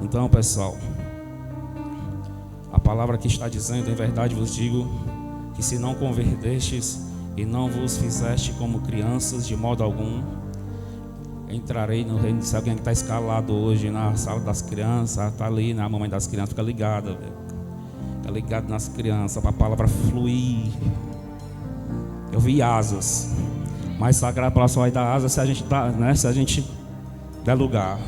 Então, pessoal, a palavra que está dizendo: em verdade vos digo que se não convertestes e não vos fizeste como crianças, de modo algum entrarei no reino. Se alguém que está escalado hoje na sala das crianças, está ali, né? A mamãe das crianças, fica ligada, fica ligado nas crianças para a palavra fluir. Eu vi asas, mas a palavra só vai dar asas se a gente dá, né? Se a gente der lugar.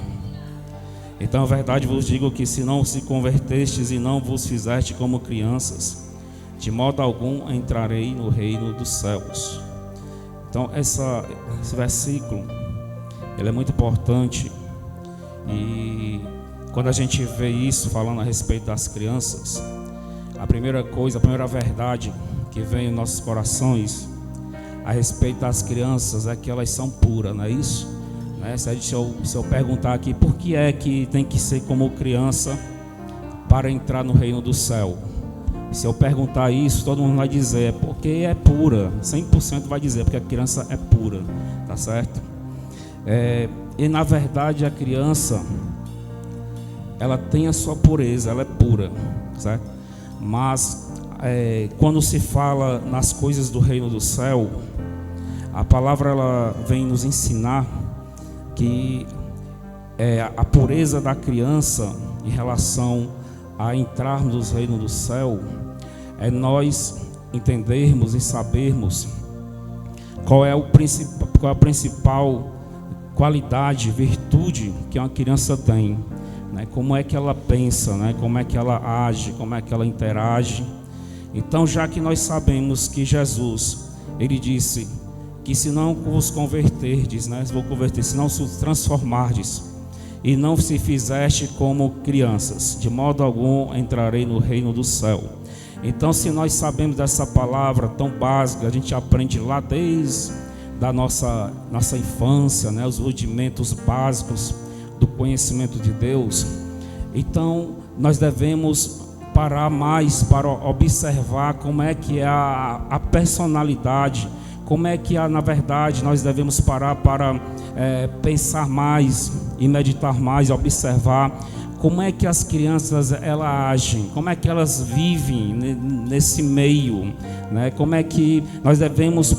Então, a verdade vos digo que se não se convertestes e não vos fizeste como crianças, de modo algum entrarei no reino dos céus. Então, esse versículo, ele é muito importante. E quando a gente vê isso falando a respeito das crianças, a primeira coisa, a primeira verdade que vem em nossos corações a respeito das crianças é que elas são puras, não é isso? Se eu perguntar aqui, por que é que tem que ser como criança para entrar no reino do céu? Se eu perguntar isso, todo mundo vai dizer, é porque é pura. 100% vai dizer, porque a criança é pura, tá certo? E na verdade a criança, ela tem a sua pureza, ela é pura, certo? Mas quando se fala nas coisas do reino do céu, a palavra ela vem nos ensinar que a pureza da criança em relação a entrarmos no reino do céu é nós entendermos e sabermos qual é a principal qualidade, virtude que uma criança tem, né? Como é que ela pensa, né? Como é que ela age, como é que ela interage. Então, já que nós sabemos que Jesus, ele disse que se não vos converterdes, né? Se não se transformardes e não se fizeste como crianças, de modo algum entrarei no reino do céu. Então, se nós sabemos dessa palavra tão básica, a gente aprende lá desde da nossa infância, né? Os rudimentos básicos do conhecimento de Deus. Então, nós devemos parar mais para observar como é que é a personalidade. Como é que, na verdade, nós devemos parar para pensar mais e meditar mais, observar como é que as crianças elas agem, como é que elas vivem nesse meio, né? Como é que nós devemos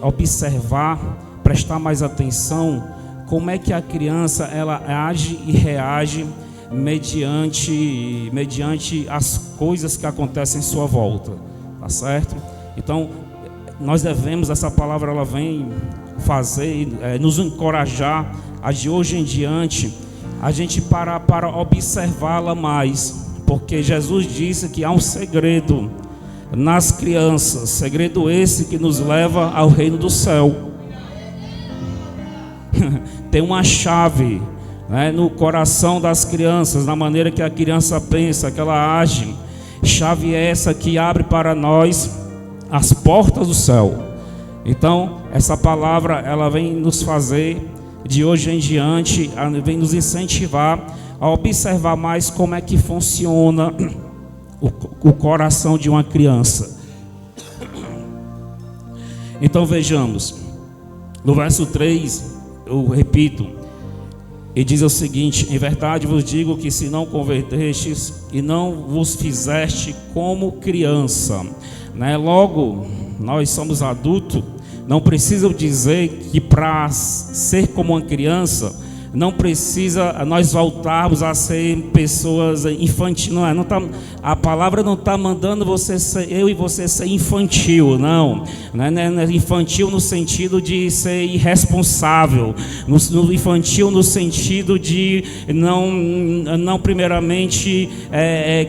observar, prestar mais atenção, como é que a criança ela age e reage mediante as coisas que acontecem em sua volta, tá certo? Então, nós devemos, essa palavra ela vem nos encorajar a de hoje em diante a gente parar para observá-la mais, porque Jesus disse que há um segredo nas crianças, segredo esse que nos leva ao reino do céu. Tem uma chave, né, no coração das crianças, na maneira que a criança pensa, que ela age. Chave essa que abre para nós as portas do céu. Então, essa palavra ela vem nos fazer, de hoje em diante, vem nos incentivar a observar mais como é que funciona o coração de uma criança. Então vejamos, no verso 3, eu repito, e diz o seguinte: em verdade vos digo que se não convertestes e não vos fizeste como criança, né? Logo, nós somos adultos, não precisa dizer que para ser como uma criança, não precisa nós voltarmos a ser pessoas infantis, não tá, a palavra não está mandando eu e você ser infantil, não é infantil no sentido de ser irresponsável, no infantil no sentido de não primeiramente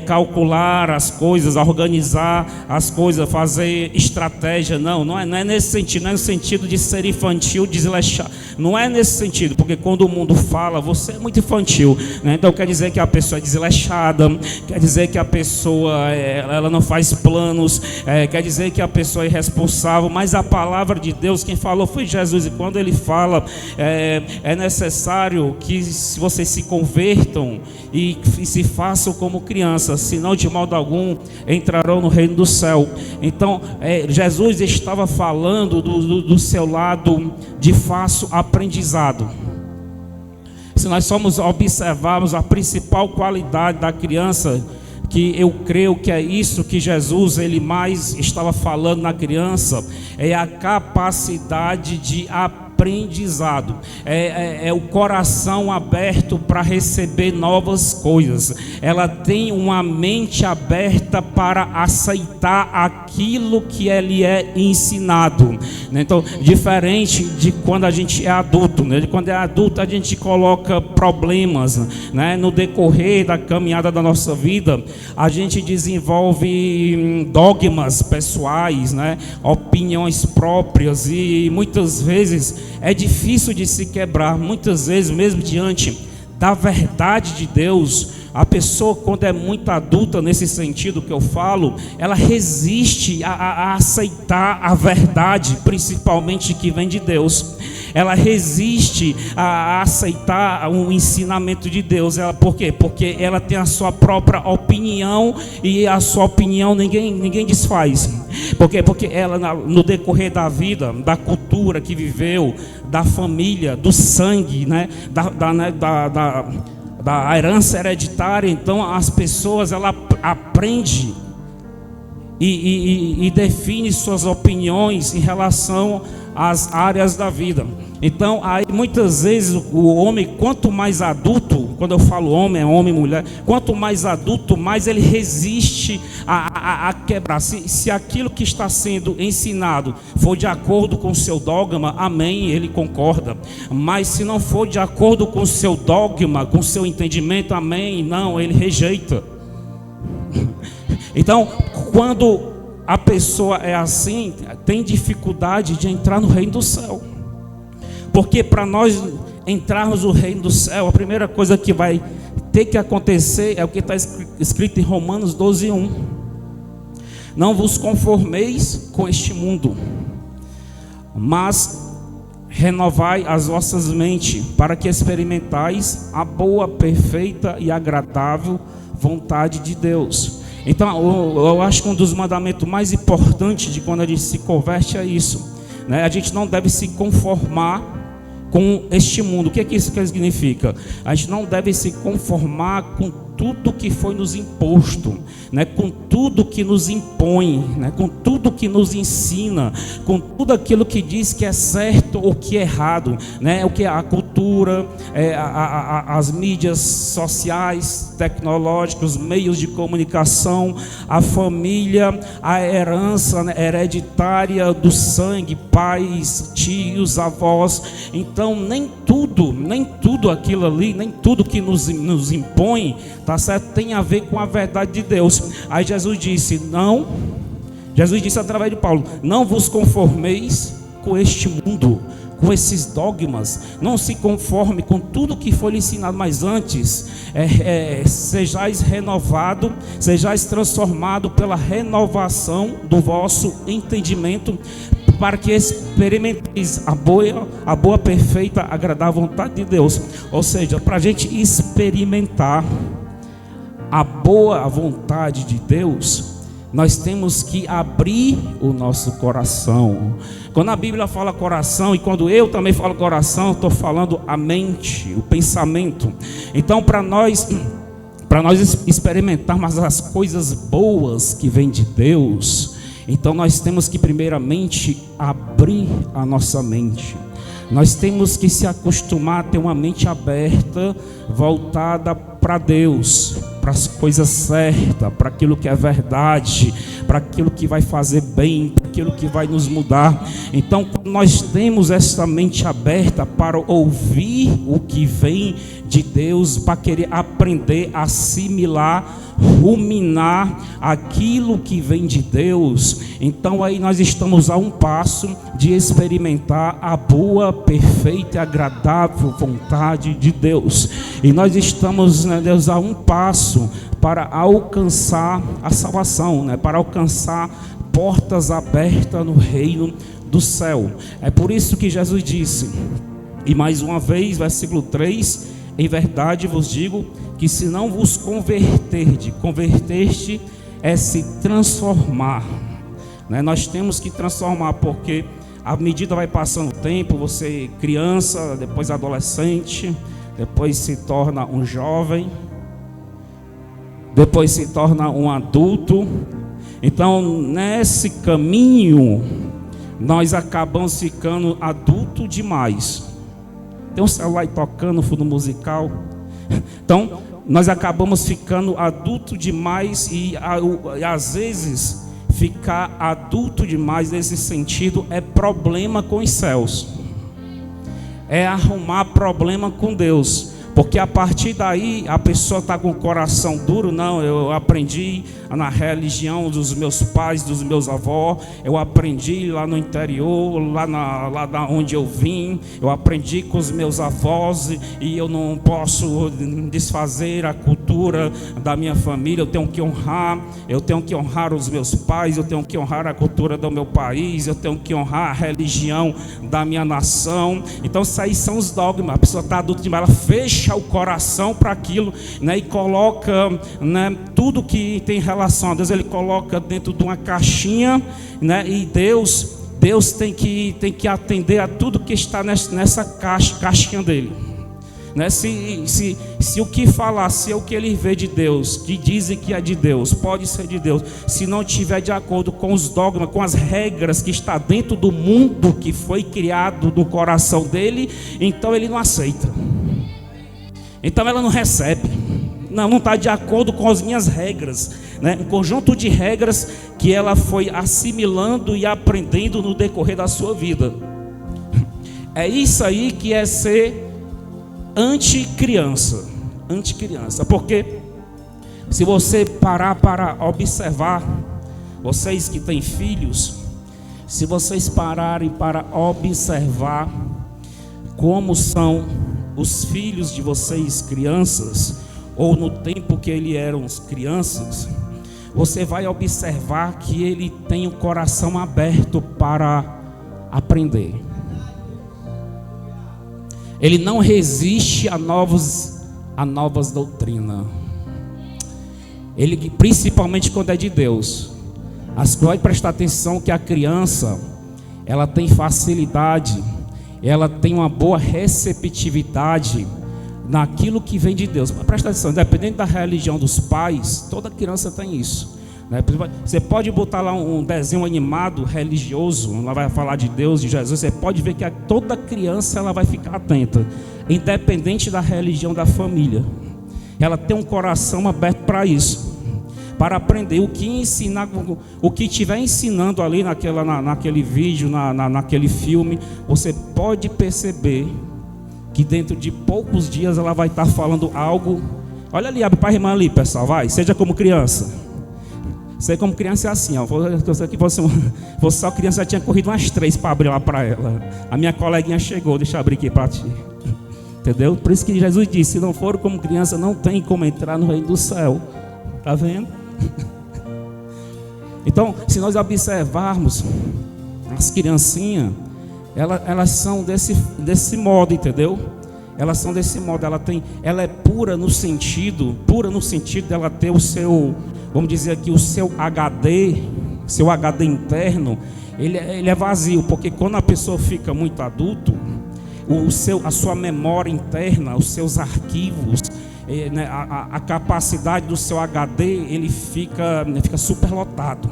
calcular as coisas, organizar as coisas, fazer estratégia, não é nesse sentido, não é no sentido de ser infantil, desleixado, não é nesse sentido, porque quando o mundo fala, você é muito infantil, né? Então quer dizer que a pessoa é desleixada, quer dizer que a pessoa ela não faz planos, quer dizer que a pessoa é irresponsável. Mas a palavra de Deus, quem falou foi Jesus, e quando ele fala, é necessário que vocês se convertam e se façam como crianças, senão de modo algum entrarão no reino do céu. Então Jesus estava falando do seu lado de fácil aprendizado. se nós formos observarmos a principal qualidade da criança, que eu creio que é isso que Jesus ele mais estava falando na criança, é a capacidade de aprendizado, é o coração aberto para receber novas coisas. Ela tem uma mente aberta para aceitar aquilo que lhe é ensinado, né? Então, diferente de quando a gente é adulto, né? Quando é adulto a gente coloca problemas, né? No decorrer da caminhada da nossa vida, a gente desenvolve dogmas pessoais, né? Opiniões próprias, e muitas vezes é difícil de se quebrar. Muitas vezes, mesmo diante da verdade de Deus, a pessoa, quando é muito adulta nesse sentido que eu falo, ela resiste a aceitar a verdade, principalmente que vem de Deus. Ela resiste a aceitar o ensinamento de Deus. Por quê? Porque ela tem a sua própria opinião, e a sua opinião ninguém desfaz. Por quê? Porque ela, no decorrer da vida, da cultura que viveu, da família, do sangue, né? Da herança hereditária, então as pessoas, ela aprende e define suas opiniões em relação às áreas da vida. Então, aí muitas vezes o homem, quanto mais adulto, quando eu falo homem, é homem e mulher, quanto mais adulto, mais ele resiste a quebrar. Se aquilo que está sendo ensinado for de acordo com o seu dogma, amém, ele concorda. Mas se não for de acordo com o seu dogma, com o seu entendimento, amém, não, ele rejeita. Então, quando a pessoa é assim, tem dificuldade de entrar no reino do céu. Porque para nós entrarmos no reino do céu, a primeira coisa que vai ter que acontecer é o que está escrito em Romanos 12:1. Não vos conformeis com este mundo, mas renovai as vossas mentes, para que experimentais a boa, perfeita e agradável vontade de Deus. Então, eu acho que um dos mandamentos mais importantes de quando a gente se converte é isso, né? A gente não deve se conformar com este mundo. O que é que isso significa? A gente não deve se conformar com tudo que foi nos imposto, né? Com tudo que nos impõe, né? Com tudo que nos ensina, com tudo aquilo que diz que é certo ou que é errado, né? O que é a cultura, as mídias sociais, tecnológicas, os meios de comunicação, a família, a herança, né, hereditária do sangue, pais, tios, avós. Então nem tudo aquilo ali, nem tudo que nos impõe, tá certo, tem a ver com a verdade de Deus. Aí Jesus disse através de Paulo: não vos conformeis com este mundo, com esses dogmas. Não se conforme com tudo que foi lhe ensinado, mas antes sejais renovado, sejais transformado pela renovação do vosso entendimento, para que experimenteis a boa, perfeita, agradável vontade de Deus. Ou seja, para a gente experimentar a boa vontade de Deus, nós temos que abrir o nosso coração. Quando a Bíblia fala coração, e quando eu também falo coração, estou falando a mente, o pensamento. Então, para nós experimentarmos as coisas boas que vêm de Deus, então nós temos que primeiramente abrir a nossa mente. Nós temos que se acostumar a ter uma mente aberta, voltada para Deus, para as coisas certas, para aquilo que é verdade, para aquilo que vai fazer bem, para aquilo que vai nos mudar. Então, quando nós temos essa mente aberta para ouvir o que vem de Deus, para querer aprender, assimilar, ruminar aquilo que vem de Deus, então aí nós estamos a um passo de experimentar a boa, perfeita e agradável vontade de Deus. E nós estamos, né, Deus, a um passo para alcançar a salvação, né, para alcançar portas abertas no reino do céu. É por isso que Jesus disse, e mais uma vez, versículo 3: em verdade vos digo que se não vos converteste é se transformar, né? Nós temos que transformar, porque à medida vai passando o tempo, você criança, depois adolescente, depois se torna um jovem, depois se torna um adulto. Então, nesse caminho, nós acabamos ficando adulto demais. Tem um celular aí tocando no fundo musical. Então, nós acabamos ficando adulto demais e às vezes ficar adulto demais nesse sentido é problema com os céus. É arrumar problema com Deus. Porque a partir daí a pessoa está com o coração duro. Não, eu aprendi na religião dos meus pais, dos meus avós. Eu aprendi lá no interior, lá da onde eu vim. Eu aprendi com os meus avós e eu não posso desfazer a cultura da minha família. Eu tenho que honrar os meus pais. Eu tenho que honrar a cultura do meu país. Eu tenho que honrar a religião da minha nação. Então isso aí são os dogmas. A pessoa está adulta demais, ela fecha o coração para aquilo, né, e coloca, né, tudo que tem relação a Deus, ele coloca dentro de uma caixinha, né, e Deus tem que atender a tudo que está nessa caixinha dele, né? Se o que falar, se é o que ele vê de Deus, que dizem que é de Deus, pode ser de Deus, se não estiver de acordo com os dogmas, com as regras que está dentro do mundo que foi criado no coração dele, então ele não aceita. Então ela não recebe, não está de acordo com as minhas regras, né? Um conjunto de regras que ela foi assimilando e aprendendo no decorrer da sua vida. É isso aí que é ser anticriança, porque se você parar para observar, vocês que têm filhos, se vocês pararem para observar como são os filhos de vocês crianças, ou no tempo que eles eram crianças, você vai observar que ele tem o coração aberto para aprender. Ele não resiste a novas doutrinas. Ele, principalmente quando é de Deus, vai prestar atenção que a criança, ela tem facilidade, ela tem uma boa receptividade naquilo que vem de Deus. Presta atenção, independente da religião dos pais, toda criança tem isso, né? Você pode botar lá um desenho animado religioso, ela vai falar de Deus, de Jesus, você pode ver que toda criança ela vai ficar atenta, independente da religião da família. Ela tem um coração aberto para isso, para aprender o que ensinar, o que estiver ensinando ali naquele vídeo, naquele filme. Você pode perceber que dentro de poucos dias ela vai estar falando algo. Olha ali, abre para a irmã ali, pessoal, vai, seja como criança. Você como criança é assim, ó. Eu sei que você só criança, já tinha corrido umas 3 para abrir lá para ela. A minha coleguinha chegou, deixa eu abrir aqui para ti. Entendeu? Por isso que Jesus disse, se não for como criança, não tem como entrar no reino do céu. Tá vendo? Então, se nós observarmos as criancinhas, elas são desse modo, entendeu? Elas são desse modo, ela é pura no sentido dela ter o seu, vamos dizer aqui, o seu HD interno, ele é vazio, porque quando a pessoa fica muito adulto, a sua memória interna, os seus arquivos, a capacidade do seu HD, ele fica superlotado.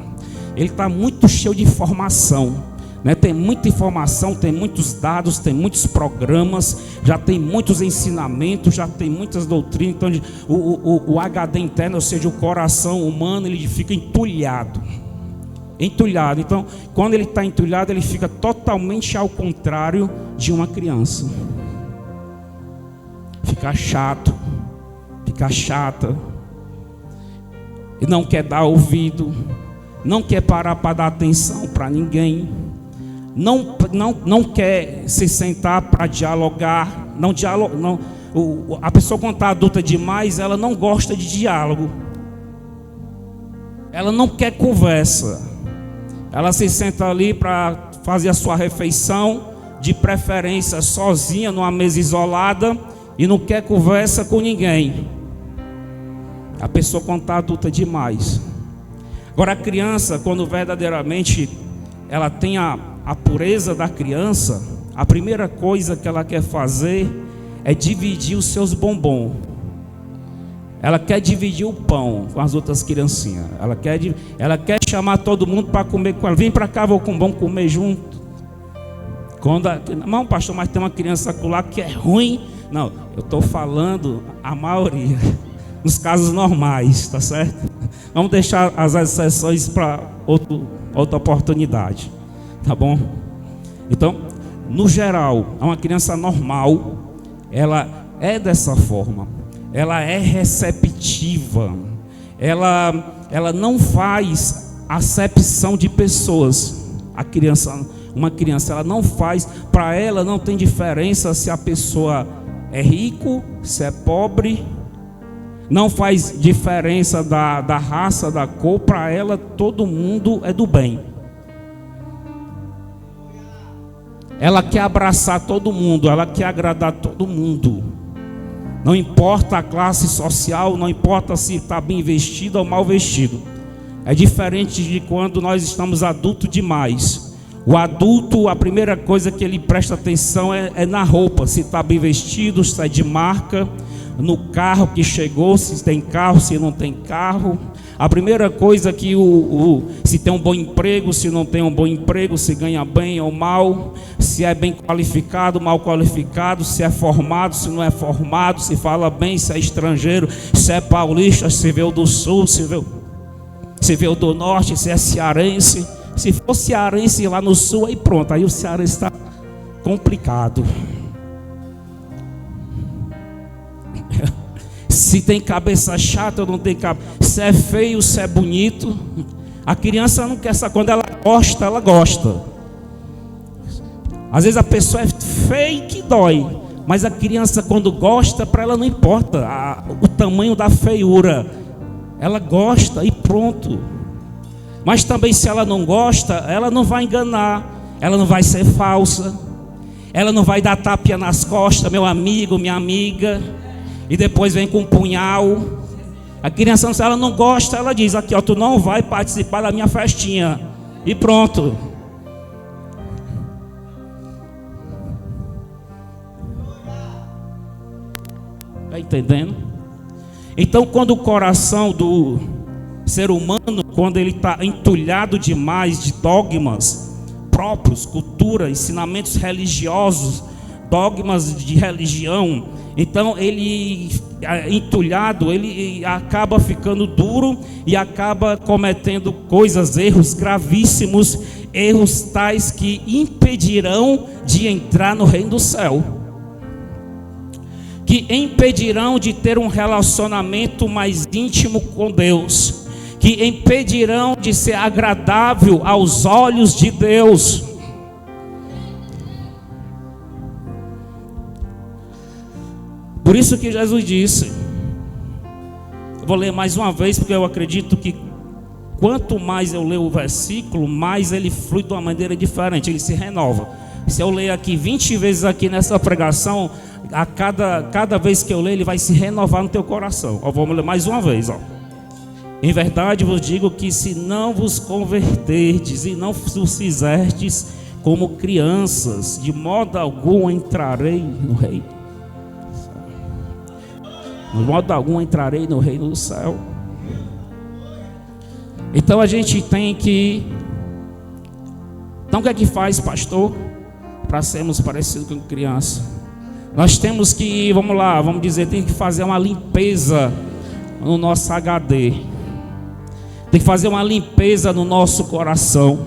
Ele está muito cheio de informação, né? Tem muita informação, tem muitos dados, tem muitos programas, já tem muitos ensinamentos, já tem muitas doutrinas. Então o HD interno, ou seja, o coração humano, ele fica entulhado. Então quando ele está entulhado, ele fica totalmente ao contrário de uma criança. Fica chato, fica chata, e não quer dar ouvido, não quer parar para dar atenção para ninguém, não quer se sentar para dialogar, a pessoa quando está adulta demais, ela não gosta de diálogo, ela não quer conversa, ela se senta ali para fazer a sua refeição, de preferência sozinha, numa mesa isolada, e não quer conversa com ninguém. A pessoa quando está adulta demais. Agora a criança, quando verdadeiramente ela tem a pureza da criança, a primeira coisa que ela quer fazer é dividir os seus bombons. Ela quer dividir o pão com as outras criancinhas. Ela quer chamar todo mundo para comer com ela. Vem para cá, vamos comer junto. Não, pastor, mas tem uma criança lá que é ruim. Não, eu estou falando a maioria, nos casos normais, tá certo? Vamos deixar as exceções para outra oportunidade, tá bom? Então, no geral, uma criança normal, ela é dessa forma. Ela é receptiva, ela não faz acepção de pessoas. Uma criança, ela não faz, para ela não tem diferença se a pessoa é rico, se é pobre, não faz diferença da raça, da cor. Para ela todo mundo é do bem. Ela quer abraçar todo mundo, ela quer agradar todo mundo. Não importa a classe social, não importa se está bem vestido ou mal vestido. É diferente de quando nós estamos adultos demais. O adulto, a primeira coisa que ele presta atenção é na roupa. Se está bem vestido, se é de marca. No carro que chegou, se tem carro, se não tem carro. A primeira coisa que se tem um bom emprego, se não tem um bom emprego, se ganha bem ou mal, se é bem qualificado, mal qualificado, se é formado, se não é formado, se fala bem, se é estrangeiro, se é paulista, se veio do sul, se veio do norte, se é cearense. Se for cearense lá no sul, aí pronto, aí o cearense está complicado. Se tem cabeça chata ou não tem cabeça, se é feio, se é bonito. A criança não quer saber. Quando ela gosta, ela gosta. Às vezes a pessoa é feia e que dói, mas a criança, quando gosta, para ela não importa o tamanho da feiura. Ela gosta e pronto. Mas também, se ela não gosta, ela não vai enganar, ela não vai ser falsa, ela não vai dar tapinha nas costas, meu amigo, minha amiga, e depois vem com um punhal. A criança, se ela não gosta, ela diz: aqui, ó, tu não vai participar da minha festinha, e pronto. Está entendendo? Então, quando o coração do ser humano, quando ele está entulhado demais de dogmas próprios, cultura, ensinamentos religiosos, dogmas de religião, então ele, entulhado, ele acaba ficando duro e acaba cometendo erros gravíssimos, erros tais que impedirão de entrar no reino do céu, que impedirão de ter um relacionamento mais íntimo com Deus, que impedirão de ser agradável aos olhos de Deus. Por isso que Jesus disse, eu vou ler mais uma vez, porque eu acredito que quanto mais eu leio o versículo, mais ele flui de uma maneira diferente, ele se renova. Se eu ler aqui 20 vezes aqui nessa pregação, a cada vez que eu ler, ele vai se renovar no teu coração. Vamos ler mais uma vez, Em verdade vos digo que se não vos converterdes e não vos fizerdes como crianças, de modo algum entrarei no reino. De modo algum entrarei no reino do céu. Então a gente tem que... Então o que é que faz, pastor, para sermos parecidos com criança? Nós temos que, vamos dizer, tem que fazer uma limpeza no nosso HD. Tem que fazer uma limpeza no nosso coração.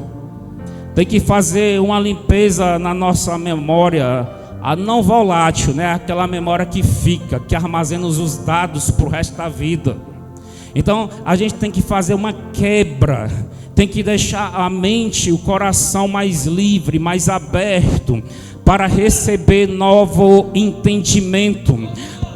Tem que fazer uma limpeza na nossa memória, a não volátil, né? Aquela memória que fica, que armazena os dados para o resto da vida. Então a gente tem que fazer uma quebra. Tem que deixar a mente, o coração mais livre, mais aberto, para receber novo entendimento,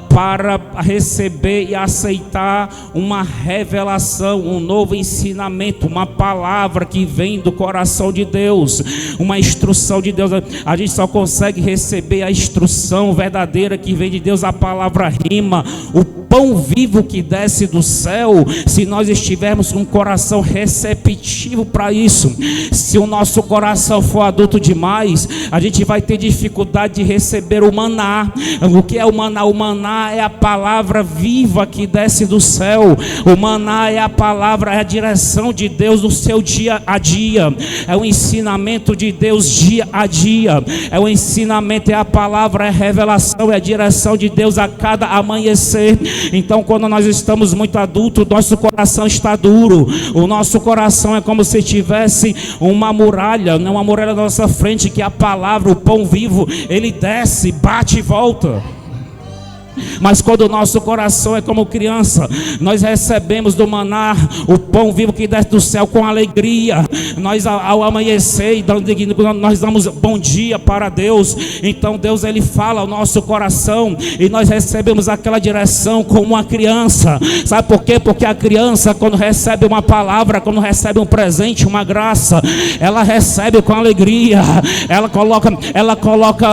para receber e aceitar uma revelação, um novo ensinamento, uma palavra que vem do coração de Deus, uma instrução de Deus. A gente só consegue receber a instrução verdadeira que vem de Deus, a palavra rima, o pão vivo que desce do céu, se nós estivermos com um coração receptivo para isso. Se o nosso coração for adulto demais, a gente vai ter dificuldade de receber o maná. O que é o maná? O maná é a palavra viva que desce do céu. O maná é a palavra, é a direção de Deus no seu dia a dia. É o ensinamento de Deus dia a dia. É o ensinamento, é a palavra, é a revelação, é a direção de Deus a cada amanhecer. Então, quando nós estamos muito adultos, nosso coração está duro. O nosso coração é como se tivesse uma muralha, uma muralha na nossa frente, que é a palavra, o pão vivo, ele desce, bate e volta. Mas quando o nosso coração é como criança, nós recebemos do maná o pão vivo que desce do céu com alegria. Nós ao amanhecer, nós damos bom dia para Deus. Então Deus, ele fala ao nosso coração e nós recebemos aquela direção como uma criança. Sabe por quê? Porque a criança, quando recebe uma palavra, quando recebe um presente, uma graça, ela recebe com alegria. Ela coloca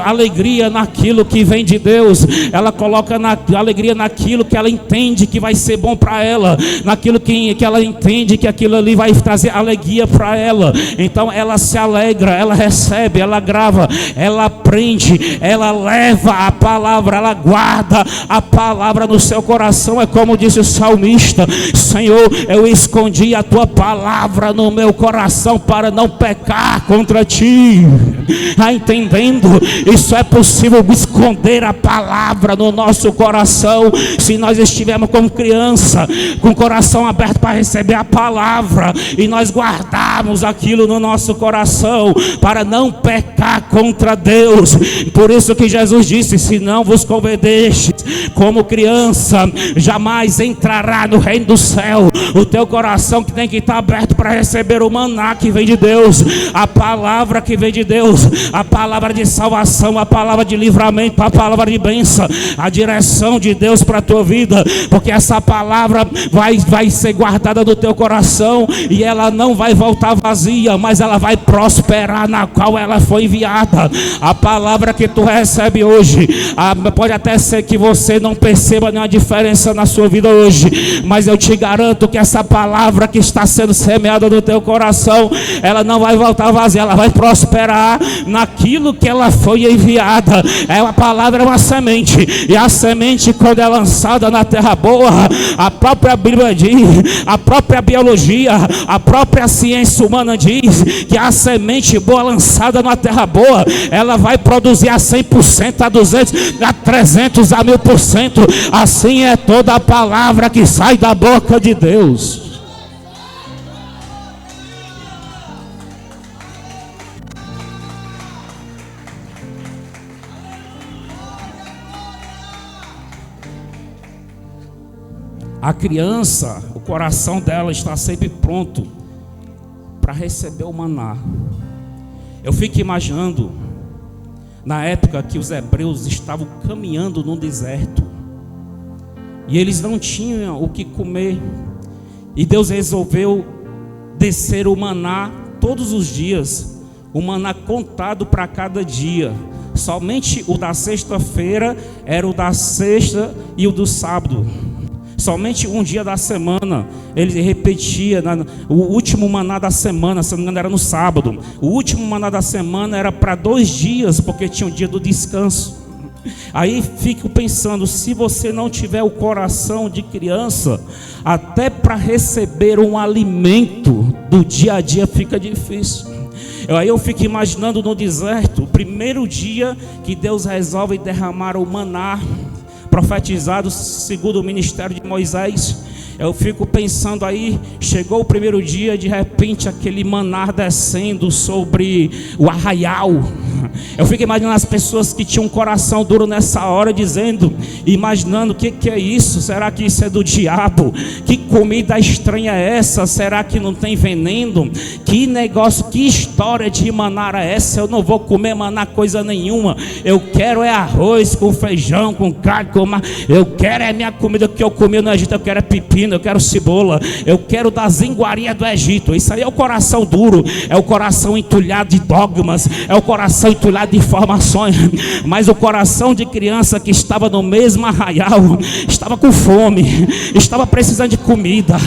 alegria naquilo que vem de Deus. Ela coloca alegria naquilo que ela entende que vai ser bom para ela, naquilo que ela entende que aquilo ali vai trazer alegria para ela. Então ela se alegra, ela recebe, ela grava, ela aprende, ela leva a palavra, ela guarda a palavra no seu coração. É como disse o salmista: Senhor, eu escondi a tua palavra no meu coração para não pecar contra ti. Está entendendo? Isso é possível, esconder a palavra no nosso coração, se nós estivermos como criança, com o coração aberto para receber a palavra, e nós guardarmos aquilo no nosso coração, para não pecar contra Deus. Por isso que Jesus disse: se não vos convertestes como criança, jamais entrará no reino do céu. O teu coração que tem que estar aberto para receber o maná que vem de Deus, a palavra que vem de Deus, a palavra de salvação, a palavra de livramento, a palavra de bênção, a direção de Deus para a tua vida, porque essa palavra vai ser guardada no teu coração e ela não vai voltar vazia, mas ela vai prosperar na qual ela foi enviada. A palavra que tu recebe hoje, pode até ser que você não perceba nenhuma diferença na sua vida hoje, mas eu te garanto que essa palavra que está sendo semeada no teu coração, ela não vai voltar vazia, ela vai prosperar naquilo que ela foi enviada. A palavra é uma semente, e a semente, quando é lançada na terra boa, a própria Bíblia diz, a própria biologia, a própria ciência humana diz que a semente boa lançada na terra boa, ela vai produzir a 100%, a 200%, a 300%, a 1000%. Assim é toda a palavra que sai da boca de Deus. A criança, o coração dela está sempre pronto para receber o maná. Eu fico imaginando, na época que os hebreus estavam caminhando no deserto, e eles não tinham o que comer, e Deus resolveu descer o maná todos os dias, o maná contado para cada dia. Somente o da sexta-feira era o da sexta e o do sábado. Somente um dia da semana ele repetia, o último maná da semana, se não me engano, era no sábado. O último maná da semana era para 2 dias, porque tinha o dia do descanso. Aí fico pensando, se você não tiver o coração de criança, até para receber um alimento do dia a dia fica difícil. Aí eu fico imaginando no deserto, o primeiro dia que Deus resolve derramar o maná, profetizado segundo o ministério de Moisés. Eu fico pensando aí, chegou o primeiro dia, de repente aquele maná descendo sobre o arraial. Eu fico imaginando as pessoas que tinham um coração duro nessa hora, imaginando o que é isso? Será que isso é do diabo? Que comida estranha é essa? Será que não tem veneno? Que negócio, que história de maná é essa? Eu não vou comer maná coisa nenhuma. Eu quero é arroz com feijão, com carne, eu quero é minha comida que eu comi no Egito. Eu quero é pepino, eu quero cebola, eu quero das iguarias do Egito. Isso aí é o coração duro, é o coração entulhado de dogmas, é o coração entulhado de informações. Mas o coração de criança que estava no mesmo arraial, estava com fome, estava precisando de comida,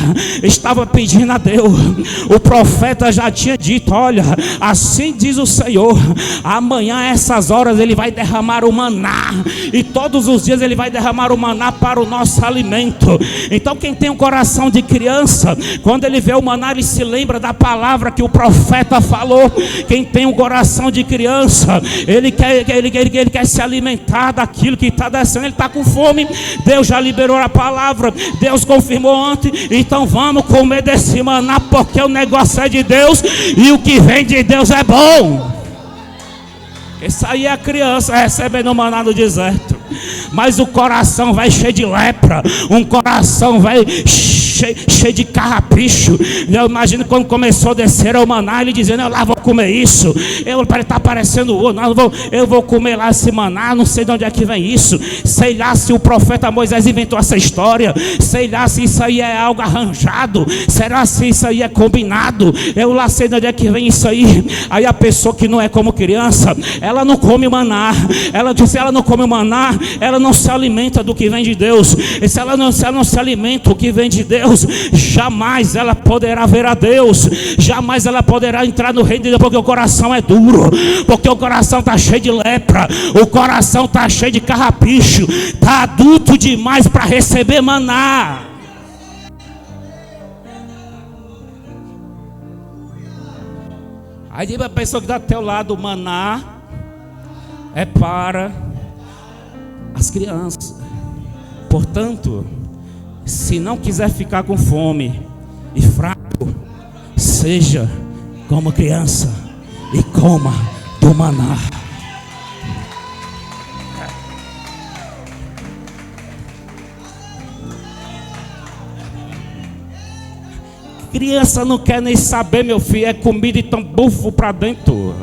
estava pedindo a Deus. O profeta já tinha dito: olha, assim diz o Senhor, amanhã a essas horas Ele vai derramar o maná, e todos os dias Ele vai derramar o maná para o nosso alimento. Então quem tem um coração de criança, quando ele vê o maná, ele se lembra da palavra que o profeta falou. Quem tem um coração de criança, ele quer se alimentar daquilo que está descendo. Ele está com fome, Deus já liberou a palavra, Deus confirmou ontem. Então vamos comer desse maná, porque o negócio é de Deus, e o que vem de Deus é bom. Essa aí é a criança recebendo o maná no deserto. Mas o coração vai cheio de lepra, um coração vai cheio de carrapicho. Eu imagino quando começou a descer o maná, ele dizendo: eu lá vou comer isso, está parecendo ouro, eu vou comer lá esse maná, não sei de onde é que vem isso, sei lá se o profeta Moisés inventou essa história, sei lá se isso aí é algo arranjado, será se isso aí é combinado, eu lá sei de onde é que vem isso aí. Aí a pessoa que não é como criança, ela não come maná, ela diz: ela não come maná, ela não se alimenta do que vem de Deus. E se ela não se alimenta do que vem de Deus, jamais ela poderá ver a Deus, jamais ela poderá entrar no reino de Deus, porque o coração é duro, porque o coração está cheio de lepra, o coração está cheio de carrapicho, está adulto demais para receber maná. Aí diz a pessoa que está ao teu lado: maná é para as crianças. Portanto, se não quiser ficar com fome e fraco, seja como criança e coma do maná. Criança não quer nem saber, meu filho, é comida e tão bufo para dentro.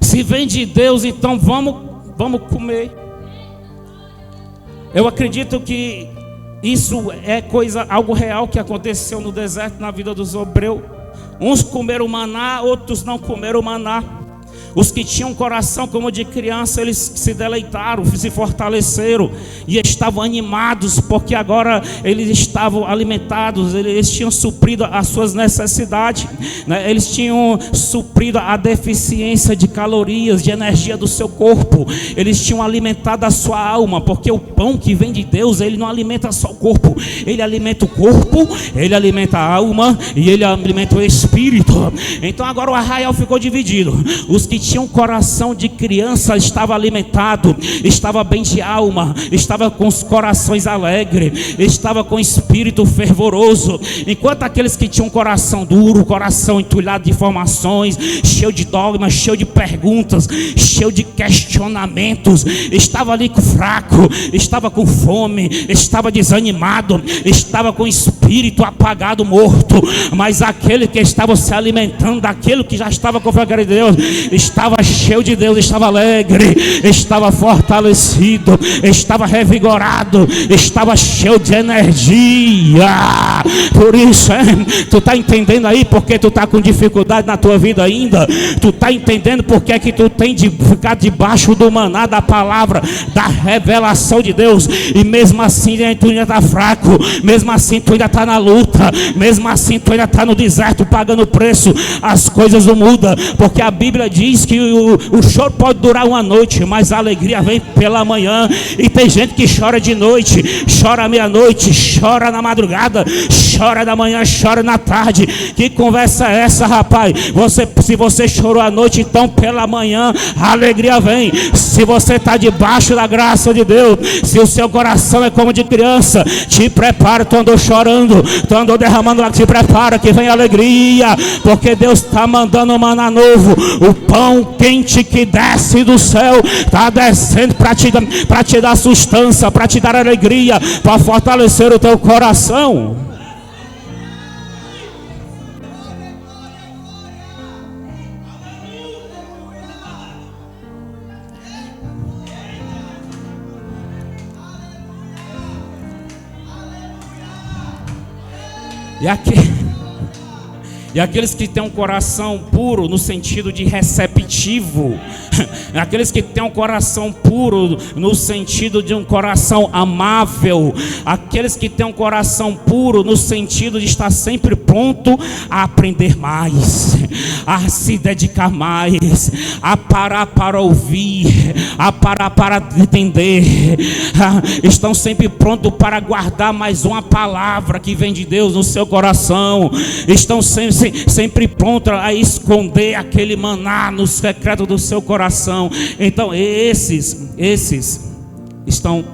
Se vem de Deus, então vamos comer. Eu acredito que isso é algo real que aconteceu no deserto, na vida dos hebreus. Uns comeram maná, outros não comeram maná. Os que tinham coração como de criança, eles se deleitaram, se fortaleceram e estavam animados, porque agora eles estavam alimentados, eles tinham suprido as suas necessidades, né? Eles tinham suprido a deficiência de calorias, de energia do seu corpo. Eles tinham alimentado a sua alma, porque o pão que vem de Deus, ele não alimenta só o corpo, ele alimenta o corpo, ele alimenta a alma e ele alimenta o espírito. Então agora o arraial ficou dividido. Os que tinha um coração de criança estava alimentado, estava bem de alma, estava com os corações alegres, estava com o espírito fervoroso, enquanto aqueles que tinham um coração duro, coração entulhado de informações, cheio de dogmas, cheio de perguntas, cheio de questionamentos, estava ali fraco, estava com fome, estava desanimado, estava com o espírito apagado, morto. Mas aquele que estava se alimentando daquilo que já estava com a glória de Deus, estava cheio de Deus, estava alegre, estava fortalecido, estava revigorado, estava cheio de energia. Por isso, tu está entendendo aí porque tu está com dificuldade na tua vida ainda? Tu está entendendo porque é que tu tem de ficar debaixo do maná da palavra, da revelação de Deus, e mesmo assim tu ainda está fraco, mesmo assim tu ainda está está na luta, mesmo assim tu ainda está no deserto pagando preço, as coisas não mudam, porque a Bíblia diz que o choro pode durar uma noite, mas a alegria vem pela manhã. E tem gente que chora de noite, chora à meia-noite, chora na madrugada, chora da manhã, chora na tarde. Que conversa é essa, rapaz? Se você chorou à noite, então pela manhã a alegria vem. Se você está debaixo da graça de Deus, se o seu coração é como de criança, te prepara. Tu andou chorando, tu andou derramando lá, te prepara que vem alegria, porque Deus está mandando um maná novo. O pão quente que desce do céu está descendo para te dar sustância, para te dar alegria, para fortalecer o teu coração. E aqueles que têm um coração puro no sentido de receptivo, aqueles que têm um coração puro no sentido de um coração amável, aqueles que têm um coração puro no sentido de estar sempre pronto a aprender mais, a se dedicar mais, a parar para ouvir, a parar para entender, estão sempre prontos para guardar mais uma palavra que vem de Deus no seu coração, estão sempre prontos a esconder aquele maná no secreto do seu coração. Então esses estão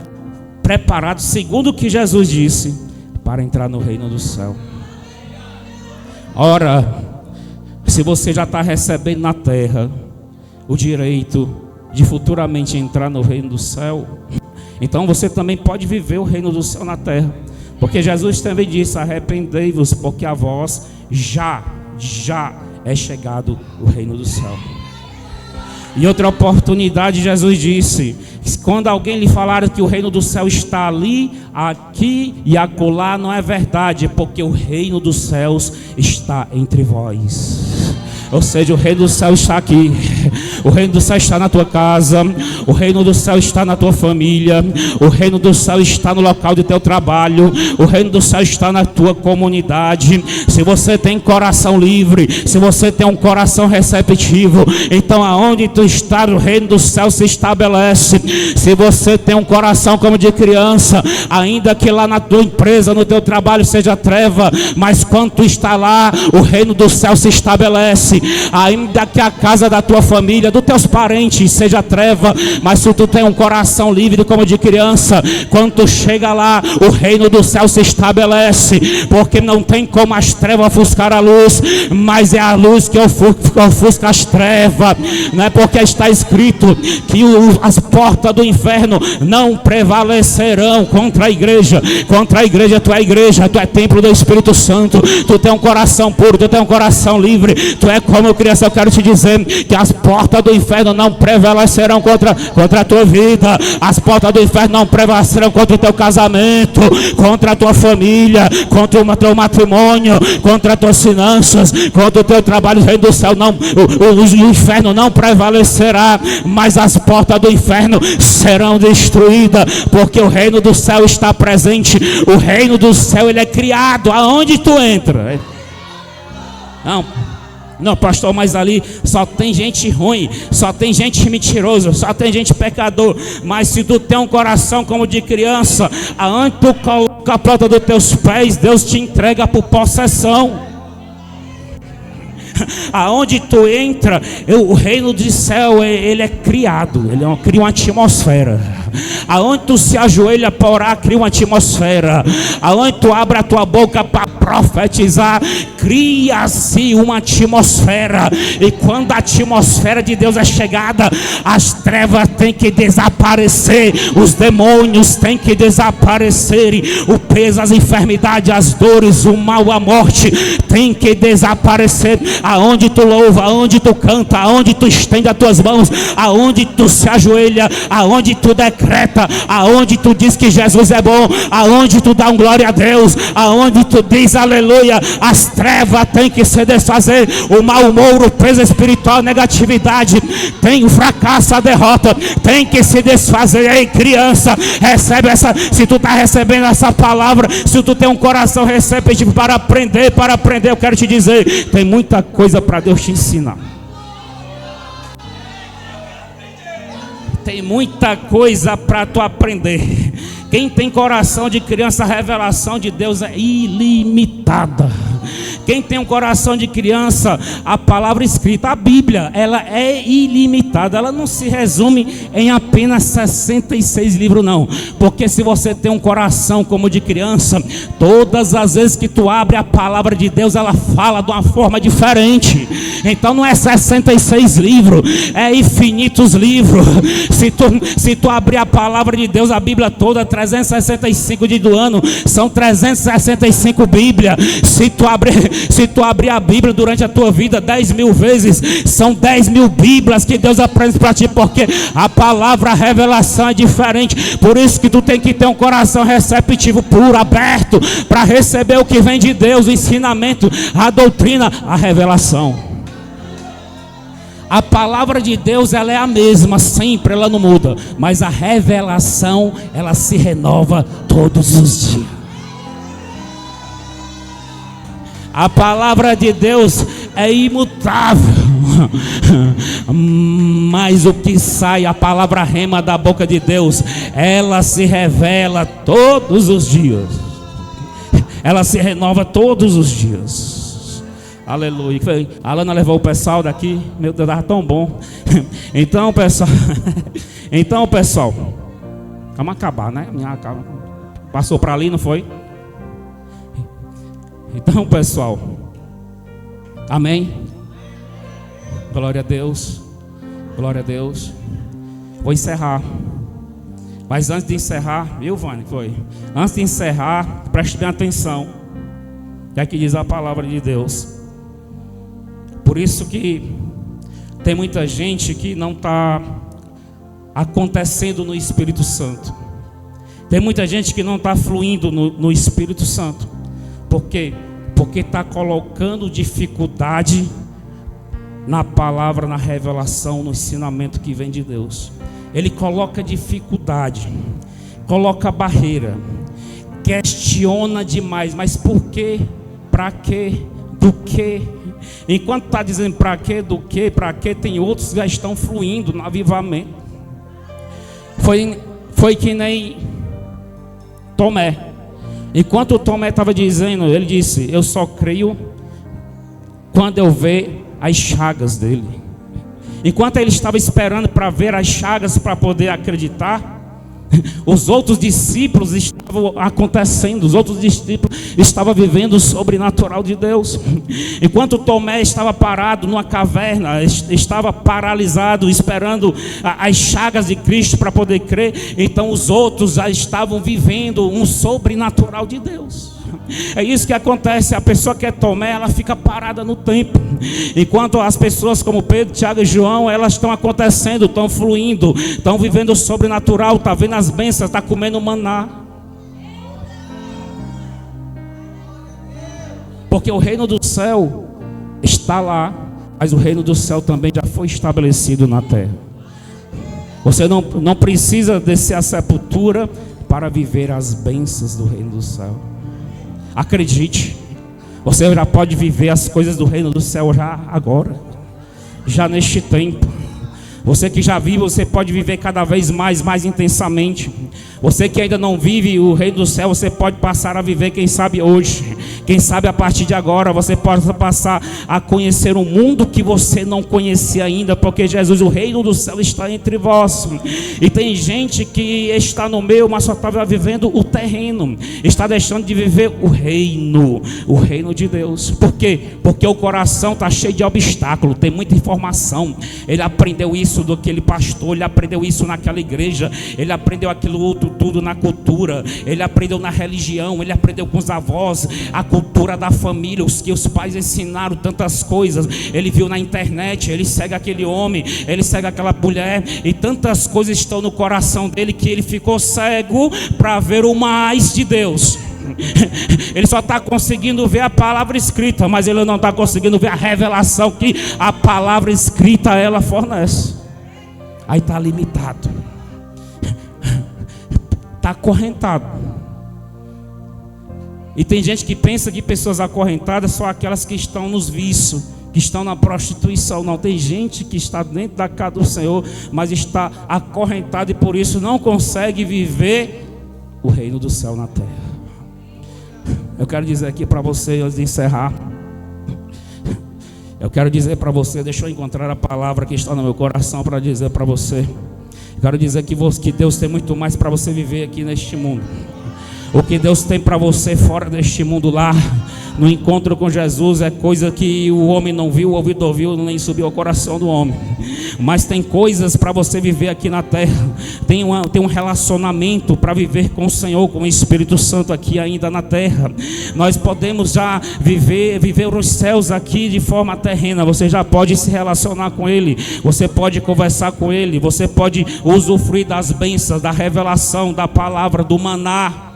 preparados, segundo o que Jesus disse, para entrar no reino do céu. Ora, se você já está recebendo na terra o direito de futuramente entrar no reino do céu, então você também pode viver o reino do céu na terra, porque Jesus também disse: arrependei-vos, porque a vós já é chegado o reino do céu. Em outra oportunidade Jesus disse: quando alguém lhe falar que o reino do céu está ali, aqui e acolá, não é verdade, porque o reino dos céus está entre vós. Ou seja, o reino do céu está aqui, o reino do céu está na tua casa, o reino do céu está na tua família, o reino do céu está no local do teu trabalho, o reino do céu está na tua comunidade. Se você tem coração livre, se você tem um coração receptivo, então aonde tu está, o reino do céu se estabelece. Se você tem um coração como de criança, ainda que lá na tua empresa, no teu trabalho seja treva, mas quando tu está lá, o reino do céu se estabelece. Ainda que a casa da tua família, dos teus parentes seja treva, mas se tu tem um coração livre como de criança, quando tu chega lá, o reino do céu se estabelece, porque não tem como as trevas ofuscar a luz, mas é a luz que ofusca as trevas, não é? Porque está escrito que as portas do inferno não prevalecerão contra a igreja. Contra a igreja, tu é templo do Espírito Santo, tu tem um coração puro, tu tem um coração livre, tu é como criança. Eu quero te dizer que as portas do inferno não prevalecerão contra a tua vida, as portas do inferno não prevalecerão contra o teu casamento, contra a tua família, contra o teu matrimônio, contra as tuas finanças, contra o teu trabalho. O reino do céu não, o inferno não prevalecerá, mas as portas do inferno serão destruídas, porque o reino do céu está presente. O reino do céu, ele é criado aonde tu entra. Não, pastor, mas ali só tem gente ruim, só tem gente mentirosa, só tem gente pecador. Mas se tu tem um coração como de criança, aonde tu coloca a planta dos teus pés, Deus te entrega por possessão. Aonde tu entra, o reino do céu, ele é criado, ele cria uma atmosfera. Aonde tu se ajoelha para orar, cria uma atmosfera. Aonde tu abre a tua boca para profetizar, cria-se uma atmosfera. E quando a atmosfera de Deus é chegada, as trevas têm que desaparecer, os demônios têm que desaparecer, o peso, as enfermidades, as dores, o mal, a morte tem que desaparecer. Aonde tu louva, aonde tu canta, aonde tu estende as tuas mãos, aonde tu se ajoelha, aonde tu decreta, aonde tu diz que Jesus é bom, aonde tu dá um glória a Deus, aonde tu diz Mas aleluia, as trevas têm que se desfazer. O mau humor, o peso espiritual, a negatividade, tem o fracasso, a derrota, tem que se desfazer. Ei, criança, recebe essa. Se tu está recebendo essa palavra, se tu tem um coração receptivo para aprender, eu quero te dizer, tem muita coisa para Deus te ensinar. Tem muita coisa para tu aprender. Quem tem coração de criança, a revelação de Deus é ilimitada. Quem tem um coração de criança, a palavra escrita, a Bíblia, ela é ilimitada. Ela não se resume em apenas 66 livros, não. Porque se você tem um coração como de criança, todas as vezes que tu abre a palavra de Deus, ela fala de uma forma diferente. Então não é 66 livros, é infinitos livros. Se tu abrir a palavra de Deus, a Bíblia toda, 365 dias do ano, são 365 Bíblias. Se tu abrir a Bíblia durante a tua vida 10.000 vezes, são 10.000 Bíblias que Deus aprende para ti, porque a palavra, a revelação é diferente. Por isso que tu tem que ter um coração receptivo, puro, aberto, para receber o que vem de Deus, o ensinamento, a doutrina, a revelação. A palavra de Deus, ela é a mesma, sempre, ela não muda. Mas a revelação, ela se renova todos os dias. A palavra de Deus é imutável. Mas o que sai, a palavra rema da boca de Deus, ela se revela todos os dias. Ela se renova todos os dias. Aleluia. A Alana levou o pessoal daqui. Meu Deus, estava tão bom. Então, pessoal, vamos acabar, né? Passou para ali, não foi? Então, pessoal, amém? Glória a Deus. Glória a Deus. Vou encerrar. Mas antes de encerrar, viu, Vânia? Antes de encerrar, preste bem atenção. É que diz a palavra de Deus. Por isso que tem muita gente que não está acontecendo no Espírito Santo. Tem muita gente que não está fluindo no Espírito Santo. Por quê? Porque está colocando dificuldade na palavra, na revelação, no ensinamento que vem de Deus. Ele coloca dificuldade, coloca barreira, questiona demais. Mas por quê? Para quê? Do quê? Enquanto está dizendo para quê, do quê, para quê, tem outros que já estão fluindo no avivamento. Foi que nem Tomé. Enquanto Tomé estava dizendo, ele disse: eu só creio quando eu ver as chagas dele. Enquanto ele estava esperando para ver as chagas para poder acreditar, os outros discípulos estavam acontecendo, os outros discípulos estavam vivendo o sobrenatural de Deus. Enquanto Tomé estava parado numa caverna, estava paralisado, esperando as chagas de Cristo para poder crer, então os outros já estavam vivendo um sobrenatural de Deus. É isso que acontece. A pessoa que é Tomé, ela fica parada no tempo, enquanto as pessoas como Pedro, Tiago e João, elas estão acontecendo, estão fluindo, estão vivendo o sobrenatural, está vendo as bênçãos, está comendo maná. Porque o reino do céu está lá, mas o reino do céu também já foi estabelecido na terra. Você não precisa descer à sepultura para viver as bênçãos do reino do céu. Acredite, você já pode viver as coisas do reino do céu já agora, já neste tempo. Você que já vive, você pode viver cada vez mais intensamente. Você que ainda não vive o reino do céu, você pode passar a viver, quem sabe hoje. Quem sabe a partir de agora você possa passar a conhecer um mundo que você não conhecia ainda, porque Jesus, o reino do céu está entre vós. E tem gente que está no meio, mas só está vivendo o terreno, está deixando de viver o reino de Deus. Por quê? Porque o coração está cheio de obstáculos, tem muita informação. Ele aprendeu isso do aquele pastor, ele aprendeu isso naquela igreja, ele aprendeu aquilo outro tudo na cultura, ele aprendeu na religião, ele aprendeu com os avós, a cultura da família, os que os pais ensinaram tantas coisas. Ele viu na internet, ele segue aquele homem, ele segue aquela mulher, e tantas coisas estão no coração dele que ele ficou cego para ver o mais de Deus. Ele só está conseguindo ver a palavra escrita, mas ele não está conseguindo ver a revelação que a palavra escrita ela fornece. Aí está limitado, está acorrentado. E tem gente que pensa que pessoas acorrentadas são aquelas que estão nos vícios, que estão na prostituição. Não, tem gente que está dentro da casa do Senhor, mas está acorrentada e por isso não consegue viver o reino do céu na terra. Eu quero dizer aqui para você, antes de encerrar, eu quero dizer para você, deixa eu encontrar a palavra que está no meu coração para dizer para você. Eu quero dizer que Deus tem muito mais para você viver aqui neste mundo. O que Deus tem para você fora deste mundo lá, no encontro com Jesus, é coisa que o homem não viu, o ouvido ouviu, nem subiu ao coração do homem. Mas tem coisas para você viver aqui na terra. Tem um relacionamento para viver com o Senhor, com o Espírito Santo aqui ainda na terra. Nós podemos já viver os céus aqui de forma terrena. Você já pode se relacionar com Ele, você pode conversar com Ele, você pode usufruir das bênçãos, da revelação, da palavra, do maná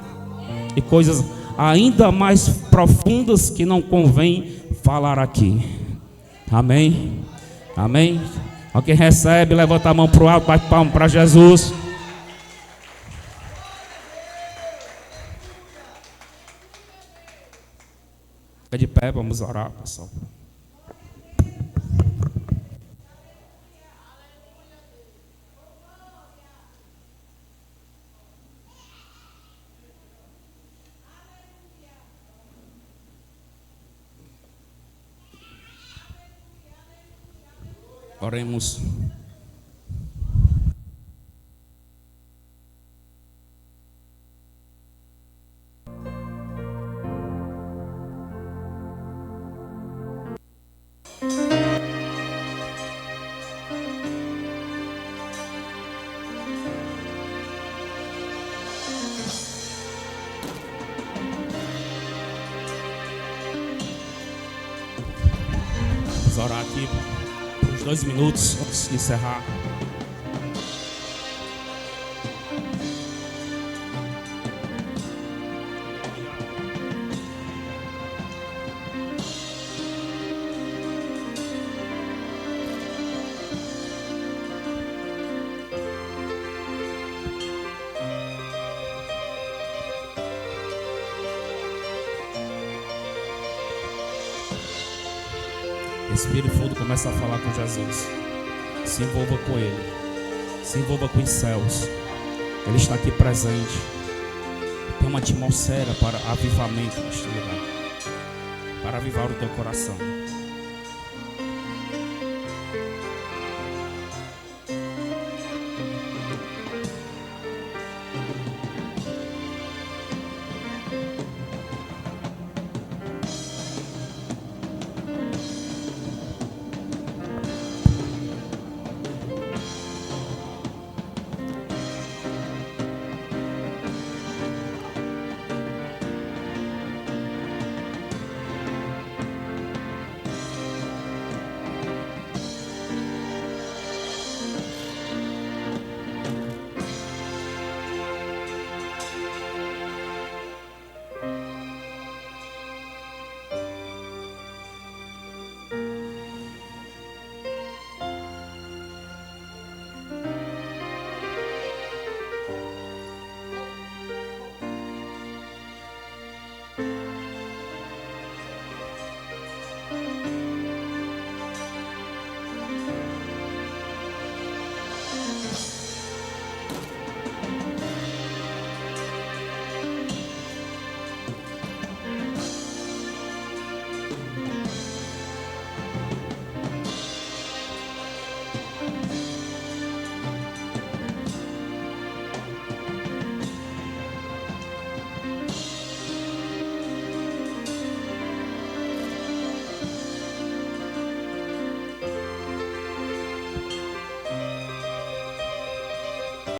e coisas ainda mais profundas que não convém falar aqui. Amém? Amém? Alguém recebe, levanta a mão para o alto, bate palma para Jesus. Fica de pé, vamos orar, pessoal. Oremos. Vamos orar aqui. 2 minutos antes de encerrar. Respire fundo, começa a falar com Jesus. Se envolva com Ele. Se envolva com os céus. Ele está aqui presente. Tem uma atmosfera para avivamento neste lugar, para avivar o teu coração.